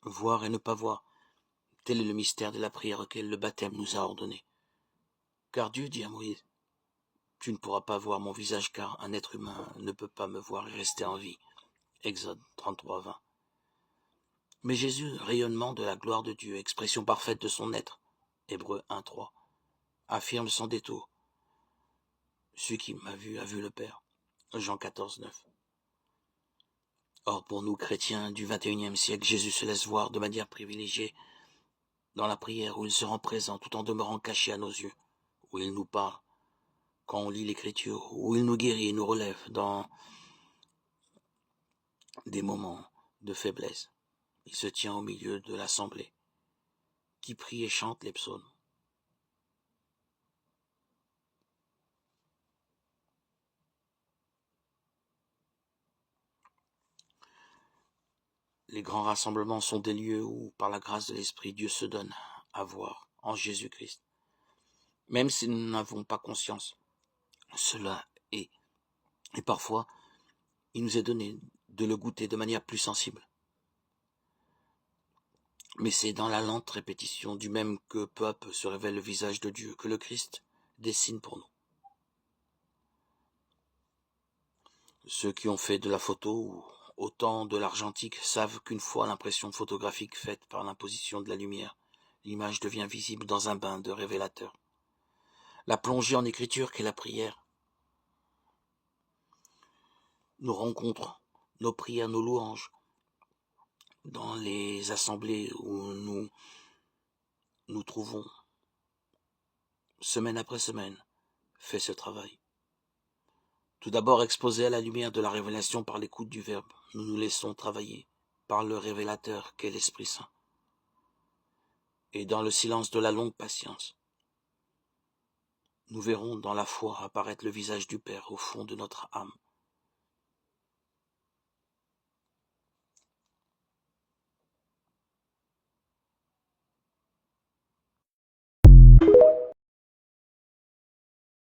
voir et ne pas voir. Tel est le mystère de la prière auquel le baptême nous a ordonné. Car Dieu dit à Moïse, tu ne pourras pas voir mon visage car un être humain ne peut pas me voir et rester en vie. Exode 33, 20. Mais Jésus, rayonnement de la gloire de Dieu, expression parfaite de son être, Hébreux 1, 3, affirme sans détour, celui qui m'a vu a vu le Père, Jean 14, 9. Or, pour nous chrétiens du XXIe siècle, Jésus se laisse voir de manière privilégiée dans la prière où il se rend présent tout en demeurant caché à nos yeux, où il nous parle, quand on lit l'Écriture, où il nous guérit et nous relève dans des moments de faiblesse. Il se tient au milieu de l'assemblée, qui prie et chante les psaumes. Les grands rassemblements sont des lieux où, par la grâce de l'Esprit, Dieu se donne à voir en Jésus-Christ. Même si nous n'avons pas conscience, cela est. Et parfois, il nous est donné de le goûter de manière plus sensible. Mais c'est dans la lente répétition du même que peu à peu se révèle le visage de Dieu que le Christ dessine pour nous. Ceux qui ont fait de la photo ou au temps de l'argentique savent qu'une fois l'impression photographique faite par l'imposition de la lumière, l'image devient visible dans un bain de révélateur. La plongée en écriture qu'est la prière nous rencontre, nos prières, nos louanges, dans les assemblées où nous nous trouvons, semaine après semaine, fait ce travail. Tout d'abord exposés à la lumière de la révélation par l'écoute du Verbe, nous nous laissons travailler par le révélateur qu'est l'Esprit Saint. Et dans le silence de la longue patience, nous verrons dans la foi apparaître le visage du Père au fond de notre âme,